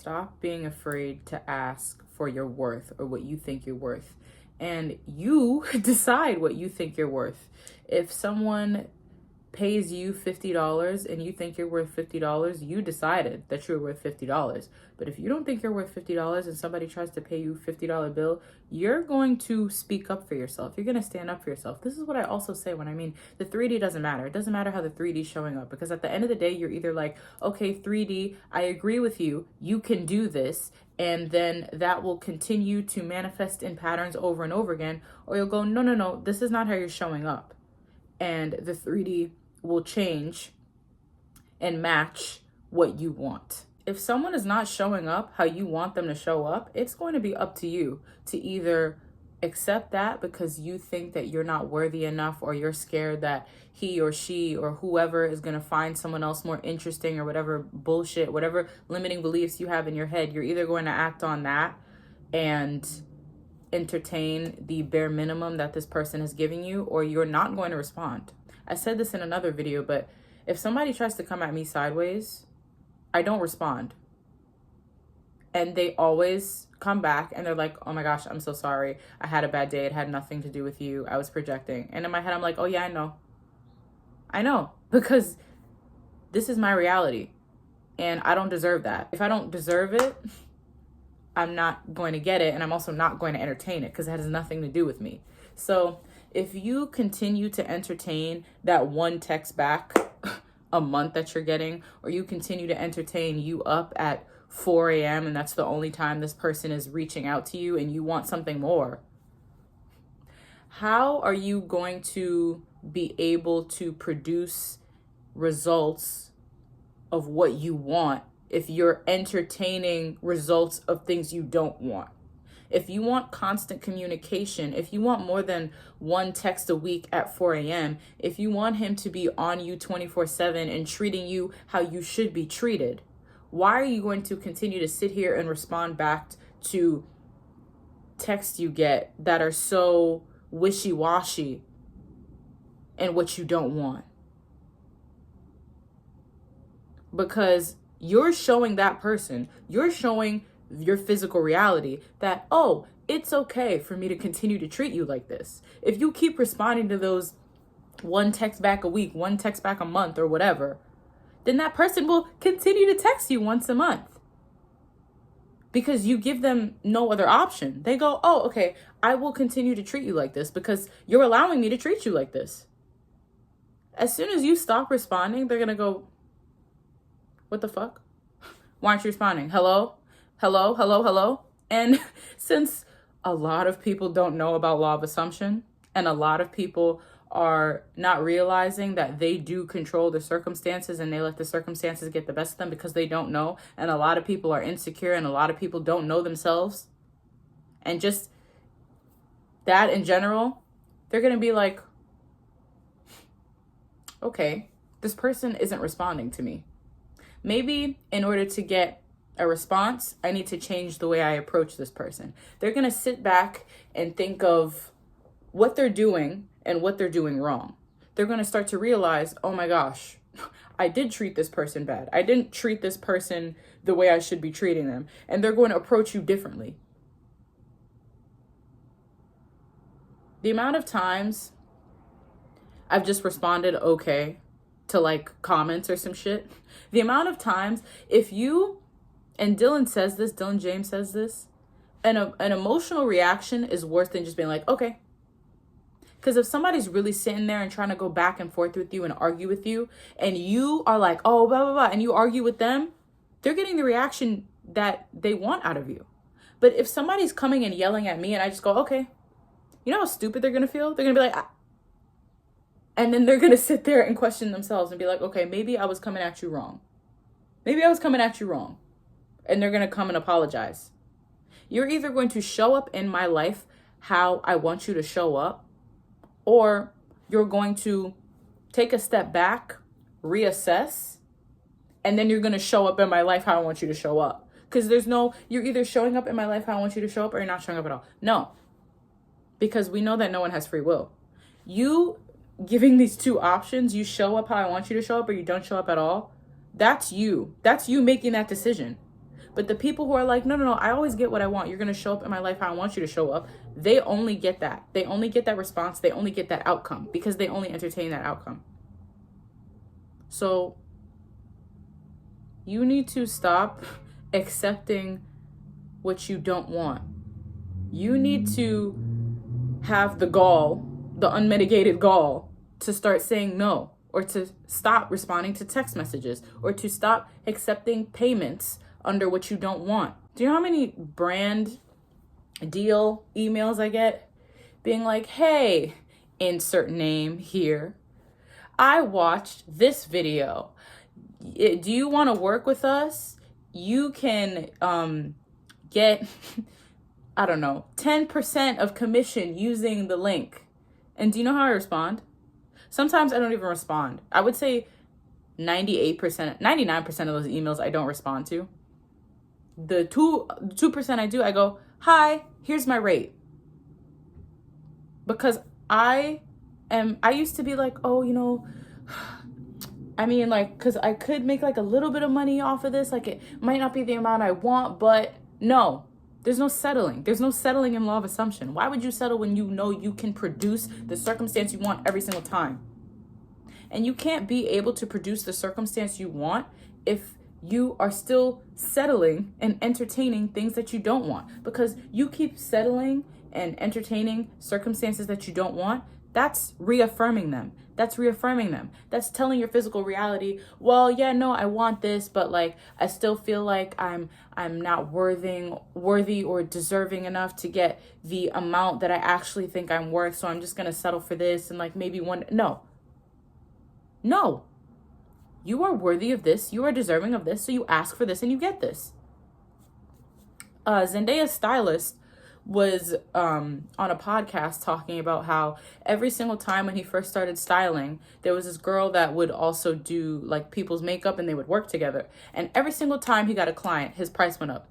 Stop being afraid to ask for your worth or what you think you're worth. And you decide what you think you're worth. If someone pays you $50 and you think you're worth $50, you decided that you're worth $50. But if you don't think you're worth $50 and somebody tries to pay you a $50 bill, you're going to speak up for yourself. You're going to stand up for yourself. This is what I also say when I mean the 3D doesn't matter. It doesn't matter how the 3D is showing up, because at the end of the day, you're either like, okay, 3D, I agree with you. You can do this. And then that will continue to manifest in patterns over and over again. Or you'll go, no, no, no, this is not how you're showing up. And the 3D will change and match what you want. If someone is not showing up how you want them to show up, it's going to be up to you to either accept that because you think that you're not worthy enough, or you're scared that he or she or whoever is going to find someone else more interesting, or whatever bullshit, whatever limiting beliefs you have in your head. You're either going to act on that and entertain the bare minimum that this person is giving you, or you're not going to respond. I said this in another video, but if somebody tries to come at me sideways, I don't respond. And they always come back and they're like, oh my gosh, I'm so sorry. I had a bad day. It had nothing to do with you. I was projecting. And in my head, I'm like, oh yeah, I know. I know, because this is my reality and I don't deserve that. If I don't deserve it, I'm not going to get it. And I'm also not going to entertain it because it has nothing to do with me. So if you continue to entertain that one text back a month that you're getting, or you continue to entertain you up at 4 a.m. and that's the only time this person is reaching out to you and you want something more, how are you going to be able to produce results of what you want if you're entertaining results of things you don't want? If you want constant communication, if you want more than one text a week at 4 a.m., if you want him to be on you 24/7 and treating you how you should be treated, why are you going to continue to sit here and respond back to texts you get that are so wishy-washy and what you don't want? Because you're showing that person, you're showing your physical reality that, oh, it's okay for me to continue to treat you like this. If you keep responding to those one text back a week, one text back a month, or whatever, then that person will continue to text you once a month because you give them no other option. They go, oh, okay, I will continue to treat you like this because you're allowing me to treat you like this. As soon as you stop responding, they're going to go, what the fuck? Why aren't you responding? Hello? Hello, hello, hello. And since a lot of people don't know about law of assumption, and a lot of people are not realizing that they do control the circumstances and they let the circumstances get the best of them because they don't know. And a lot of people are insecure and a lot of people don't know themselves. And just that in general, they're going to be like, okay, this person isn't responding to me. Maybe in order to get a response, I need to change the way I approach this person. They're going to sit back and think of what they're doing and what they're doing wrong. They're going to start to realize, oh my gosh, I did treat this person bad. I didn't treat this person the way I should be treating them. And they're going to approach you differently. The amount of times I've just responded okay to like comments or some shit. The amount of times, if you, and Dylan James says this, an emotional reaction is worse than just being like, okay. Because if somebody's really sitting there and trying to go back and forth with you and argue with you, and you are like, oh, blah, blah, blah, and you argue with them, they're getting the reaction that they want out of you. But if somebody's coming and yelling at me and I just go, okay, you know how stupid they're going to feel? They're going to be like, ah. And then they're going to sit there and question themselves and be like, okay, maybe I was coming at you wrong. Maybe I was coming at you wrong. And they're going to come and apologize. You're either going to show up in my life how I want you to show up, or you're going to take a step back, reassess, and then you're going to show up in my life how I want you to show up. Because you're either showing up in my life how I want you to show up, or you're not showing up at all. No. Because we know that no one has free will. You giving these two options, you show up how I want you to show up, or you don't show up at all, that's you. That's you making that decision. But the people who are like, no, I always get what I want. You're going to show up in my life how I want you to show up. They only get that. They only get that response. They only get that outcome because they only entertain that outcome. So you need to stop accepting what you don't want. You need to have the gall, the unmitigated gall, to start saying no, or to stop responding to text messages, or to stop accepting payments under what you don't want. Do you know how many brand deal emails I get being like, hey, insert name here, I watched this video. Do you want to work with us? You can get, I don't know, 10% of commission using the link. And do you know how I respond? Sometimes I don't even respond. I would say 98%, 99% of those emails I don't respond to. The 2% I do, I go, hi, here's my rate. Because I used to be like, oh, you know, I mean, like, because I could make like a little bit of money off of this. Like, it might not be the amount I want, but no, there's no settling. There's no settling in law of assumption. Why would you settle when you know you can produce the circumstance you want every single time? And you can't be able to produce the circumstance you want if you are still settling and entertaining things that you don't want. Because you keep settling and entertaining circumstances that you don't want, that's reaffirming them. That's reaffirming them. That's telling your physical reality, well, yeah, no, I want this, but like I still feel like I'm not worthy or deserving enough to get the amount that I actually think I'm worth, so I'm just gonna settle for this and like maybe one. No. You are worthy of this, you are deserving of this, so you ask for this and you get this. Zendaya's stylist was on a podcast talking about how every single time when he first started styling, there was this girl that would also do like people's makeup and they would work together. And every single time he got a client, his price went up.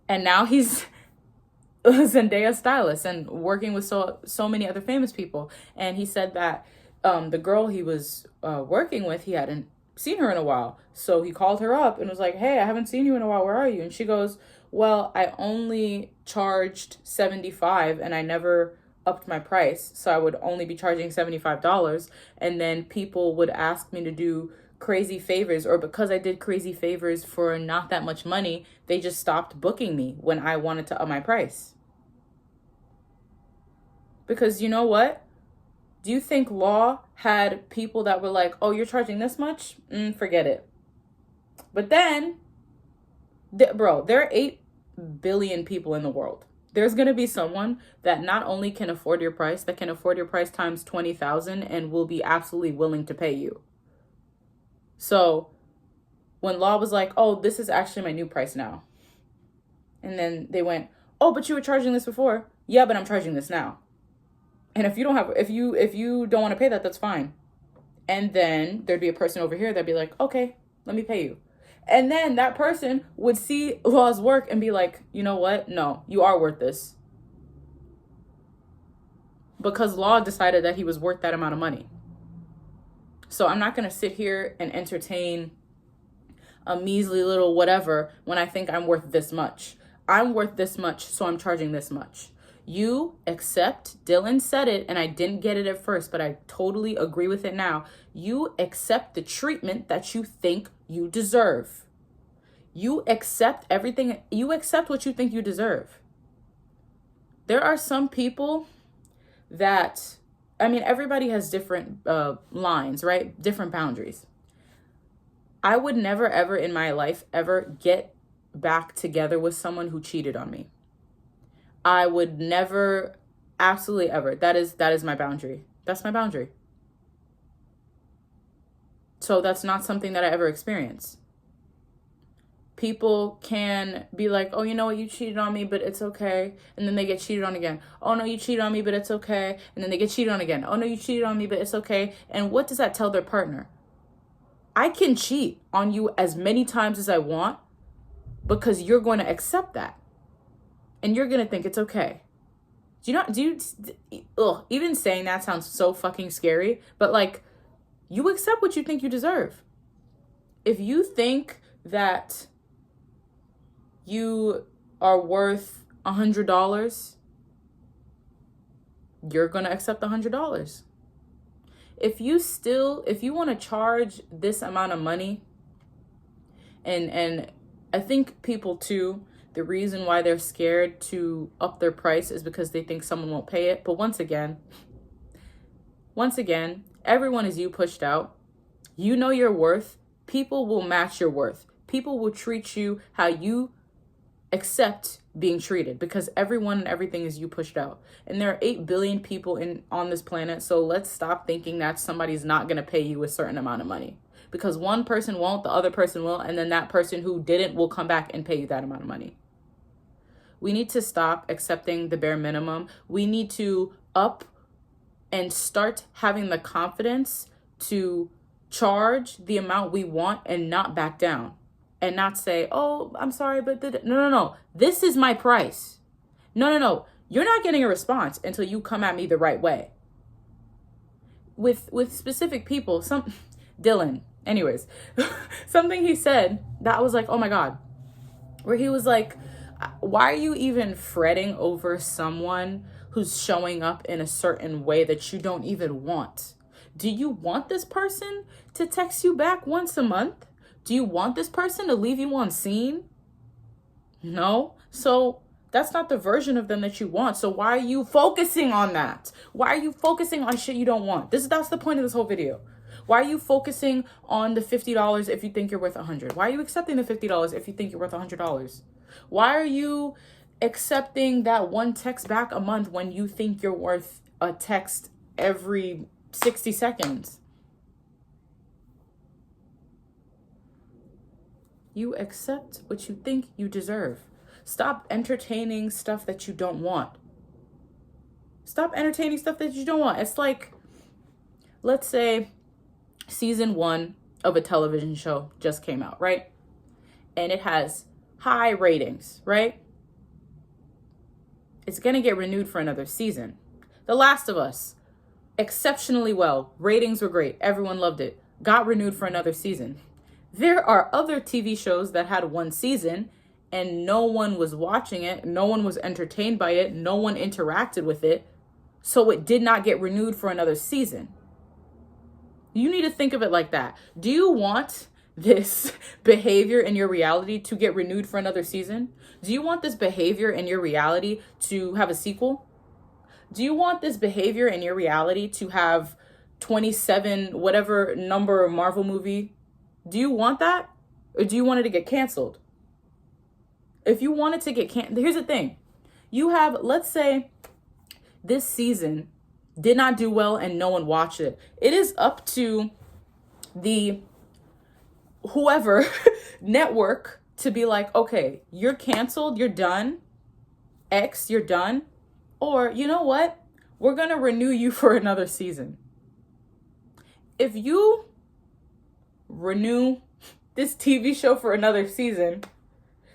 And now he's Zendaya's stylist and working with so many other famous people. And he said that the girl he was working with, he hadn't seen her in a while. So he called her up and was like, hey, I haven't seen you in a while. Where are you? And she goes, well, I only charged $75 and I never upped my price. So I would only be charging $75. And then people would ask me to do crazy favors, or because I did crazy favors for not that much money, they just stopped booking me when I wanted to up my price. Because you know what? Do you think law had people that were like, oh, you're charging this much? Forget it. But then, bro, there are 8 billion people in the world. There's going to be someone that not only can afford your price, that can afford your price times 20,000 and will be absolutely willing to pay you. So when law was like, oh, this is actually my new price now. And then they went, oh, but you were charging this before. Yeah, but I'm charging this now. And if you don't want to pay that, that's fine. And then there'd be a person over here that'd be like, okay, let me pay you. And then that person would see law's work and be like, you know what? No, you are worth this. Because law decided that he was worth that amount of money. So I'm not going to sit here and entertain a measly little whatever when I think I'm worth this much. I'm worth this much, so I'm charging this much. You accept, Dylan said it, and I didn't get it at first, but I totally agree with it now. You accept the treatment that you think you deserve. You accept everything. You accept what you think you deserve. There are some people that, I mean, everybody has different lines, right? Different boundaries. I would never, ever in my life, ever get back together with someone who cheated on me. I would never, absolutely ever. That is my boundary. That's my boundary. So that's not something that I ever experience. People can be like, oh, you know what, you cheated on me, but it's okay. And then they get cheated on again. Oh, no, you cheated on me, but it's okay. And then they get cheated on again. Oh, no, you cheated on me, but it's okay. And what does that tell their partner? I can cheat on you as many times as I want because you're going to accept that. And you're going to think it's okay. Even saying that sounds so fucking scary, but like, you accept what you think you deserve. If you think that you are worth $100, you're going to accept $100. If you want to charge this amount of money, and I think people too, the reason why they're scared to up their price is because they think someone won't pay it. But once again, everyone is you pushed out. You know your worth. People will match your worth. People will treat you how you accept being treated, because everyone and everything is you pushed out. And there are 8 billion people on this planet. So let's stop thinking that somebody's not going to pay you a certain amount of money. Because one person won't, the other person will, and then that person who didn't will come back and pay you that amount of money. We need to stop accepting the bare minimum. We need to up and start having the confidence to charge the amount we want and not back down. And not say, oh, I'm sorry, but no. This is my price. No. You're not getting a response until you come at me the right way. With specific people, Dylan, anyways, something he said that was like, oh my God, where he was like, why are you even fretting over someone who's showing up in a certain way that you don't even want? Do you want this person to text you back once a month? Do you want this person to leave you on scene? No. So that's not the version of them that you want. So why are you focusing on that? Why are you focusing on shit you don't want? That's the point of this whole video. Why are you focusing on the $50 if you think you're worth $100? Why are you accepting the $50 if you think you're worth $100? Why are you accepting that one text back a month when you think you're worth a text every 60 seconds? You accept what you think you deserve. Stop entertaining stuff that you don't want. Stop entertaining stuff that you don't want. It's like, let's say season 1 of a television show just came out, right? And it has high ratings, right? It's going to get renewed for another season. The Last of Us, exceptionally well. Ratings were great. Everyone loved it. Got renewed for another season. There are other TV shows that had one season and no one was watching it. No one was entertained by it. No one interacted with it. So it did not get renewed for another season. You need to think of it like that. Do you want this behavior in your reality to get renewed for another season? Do you want this behavior in your reality to have a sequel? Do you want this behavior in your reality to have 27, whatever number Marvel movie? Do you want that? Or do you want it to get canceled? If you want it to get canceled, here's the thing. You have, let's say this season did not do well and no one watched it. It is up to the whoever network to be like, okay, you're canceled, you're done. X, you're done. Or you know what? We're going to renew you for another season. If you renew this TV show for another season,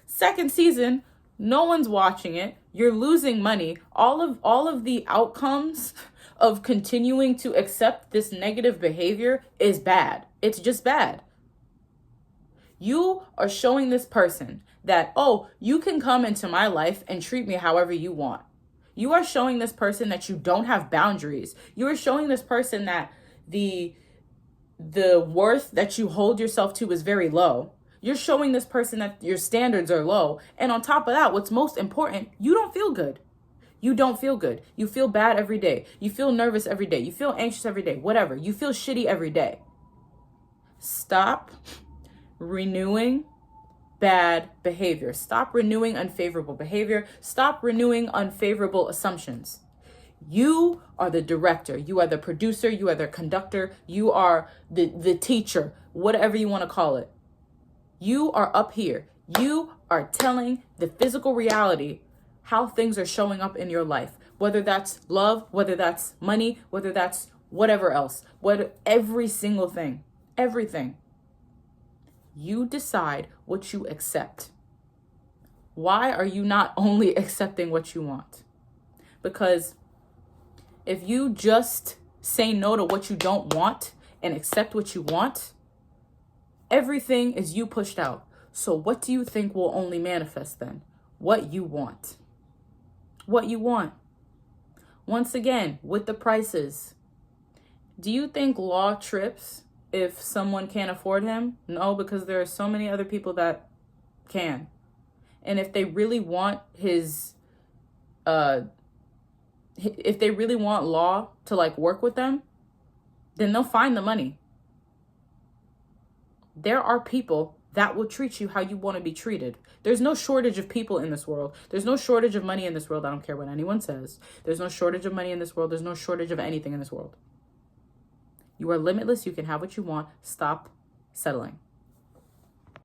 second season, no one's watching it. You're losing money. All of the outcomes of continuing to accept this negative behavior is bad. It's just bad. You are showing this person that, oh, you can come into my life and treat me however you want. You are showing this person that you don't have boundaries. You are showing this person that the worth that you hold yourself to is very low. You're showing this person that your standards are low. And on top of that, what's most important, you don't feel good. You don't feel good. You feel bad every day. You feel nervous every day. You feel anxious every day. Whatever. You feel shitty every day. Stop renewing bad behavior. Stop renewing unfavorable behavior. Stop renewing unfavorable assumptions. You are the director. You are the producer. You are the conductor. You are the teacher, whatever you want to call it. You are up here. You are telling the physical reality how things are showing up in your life, whether that's love, whether that's money, whether that's whatever else, every single thing, everything. You decide what you accept. Why are you not only accepting what you want? Because if you just say no to what you don't want and accept what you want, everything is you pushed out. So what do you think will only manifest then? What you want. What you want. Once again, with the prices, do you think law trips if someone can't afford him? No, because there are so many other people that can. And if they really want if they really want law to like work with them, then they'll find the money. There are people that will treat you how you want to be treated. There's no shortage of people in this world. There's no shortage of money in this world. I don't care what anyone says. There's no shortage of money in this world. There's no shortage of anything in this world. You are limitless. You can have what you want. Stop settling.